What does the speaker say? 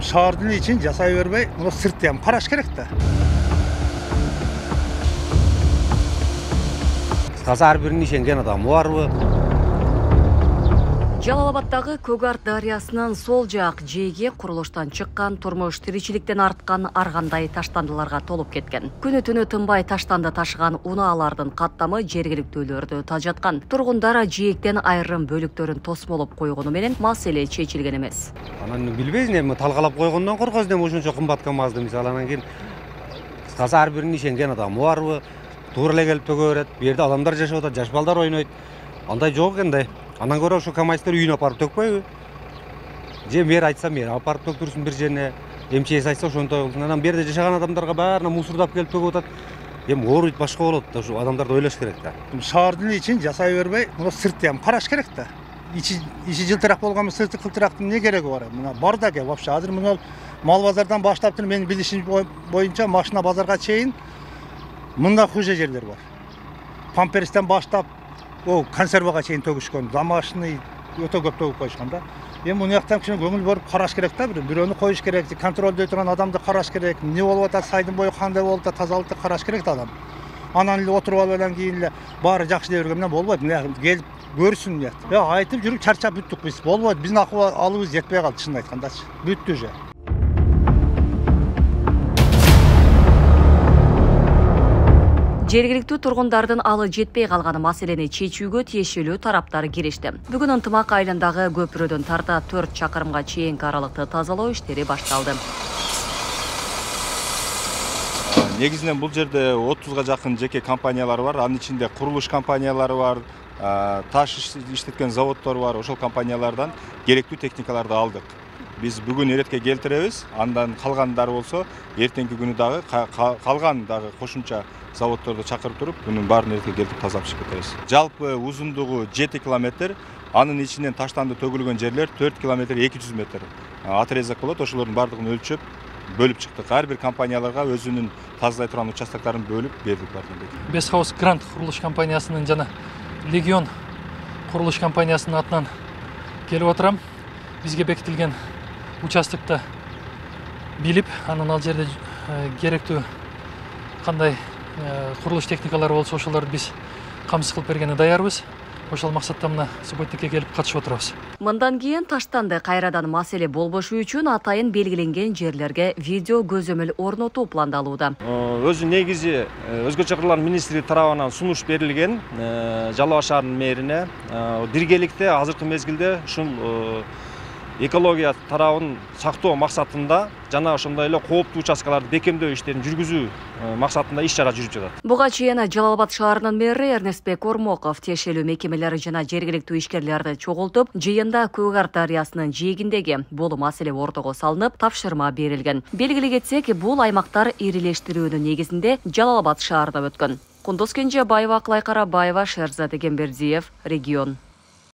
Шаардын ичин жасай бербей, муну сыртты ham караш керек да. Кызгасы ар бирин ишенген адам барбы? Жалал-Абадтагы Көгарт дарыясынын сол жак жээги курулуштан чыккан турмуш тиричиликтен арткан аргандай таштандыларга толуп кеткен. Күнү түнү тынбай таштанды ташыган унаалардын каттамы жергиликтүүлөрдү тажаткан. Тургундар жээктен айрым бөлүктөрүн тосмолоп койгону менен маселе чечилген эмес. Анан билбейсиң эми талкалап койгондон коркосуң эми ушунча кымбат КамАЗды мисалы анан кийин кыскасы ар бирин ишенген адам барбы? Туура эле келип төгө берет. Бу жерде адамдар жашап атат, жаш балдар ойнойт. Андай жок экен да. Анан көрө ушу КамАЗдар үйүнө апарып төкпөйбү? Же мэр айтса мэр апарып төктүрсүн бир жерине, МЧС айтса ошонтой кылсын. Анан бу жерде жашаган адамдарга баарына мусордап келип төгүп атат. Эми орут башка болот да, ушу адамдарды ойлош керек да. Шаардын ичин жасай бербей, муну сыртты ham караш керек да. Ичи жылтырак болгонун сырты кылтырактын эмне кереги бар? Мына бар да ке вообще. Азыр мына мал базардан баштап менин билишим боюнча машина базарга чейин мында хуже жерлер бар. Памперстен баштап консервага чейин төгүшкөн, домашний өтө көп төгүп коюшкан да. Эми муну жактан кичине көңүл берип караш керек да, бирөөнү коюш керек, контролдой турган адамды караш керек. Эмне болуп атат, сайдын бою кандай болуп атат, тазалыкты караш керек да адам. Анан эле отуруп алып анан кийин эле баары жакшы дей бергенден болбойт. Мына келип көрсүн дет. Айтып жүрүп чарчап бүттүк биз. Болбойт. Биздин акыбыз жетпей калды, чынын айткандачы. Бүттү уже. Жергиликтүү тургундардын алы жетпей калган маселени чечүүгө тиешелүү тараптар киришти. Бүгүн Ынтымак айылындагы көпүрөдөн тарта 4 чакырымга чейинки аралыкты тазалоо иштери башталды. Негизинен бул жерде 30га жакын жеке компаниялар бар. Анын ичинде курулуш компаниялары бар, таш иштеткен заводдор бар. Ошол компаниялардан керектүү техникаларды алдык. Биз бүгүн эретке келтиребиз. Андан калгандары болсо эртеңки күнү дагы калган дагы кошумча заводдорду чакырып туруп, bunun баарын эретке келтирип тазалап чыгып кетебиз. Жалпы узундугу 7 километр, анын ичинен таштанды төгүлгөн жерлер 4 километр 200 метр отрезок болот. Ошолордун баардыгын өлчөп, бөлүп чыктык. Ар бир компанияларга өзүнүн тазалай турган участоктарын бөлүп бердик. Бесхаус Грант курулуш компаниясынын жана Легион курулуш компаниясынын атынан келип отурам. Бизге бекитилген участокто билип, анан ал жерде керектүү кандай курулуш техникалары болсо ошолорду биз камсыз кылып бергенге даярбыз. Ошол максатта мына субботникке келип катышып отурабыз. Мындан кийин таштанды кайрадан маселе болбошу үчүн атайын белгиленген жерлерге видео көзөмөл орнотуу пландалууда. Өзү негизи Өзгөчө кырлар министри тарабынан сунуш берилген Жалал Абад шаарынын мэрине. Биргеликте азыркы мезгилде ушул экология тарабын сактоо максатында жана ошондой эле кооптуу участкаларды бекемдөө иштерин жүргүзүү максатында иш чара жүрүп жатат. Буга чейин Жалал Абад шаарынын мэри Эрнестбек Ормоков тиешелүү мекемелер жана жергиликтүү ишкерлерди чогултуп, жыйында Көгарт дарыясынын жээгиндеги бул маселе ортого салынып, тапшырма берилген. Белгилей кетсек, бул аймактар ирилештирүүнүн негизинде Жалал Абад шаарында өткөн. Кундуз Кенжебаева, Аклай Карабаева, Шерзат Эгембердиев, Регион.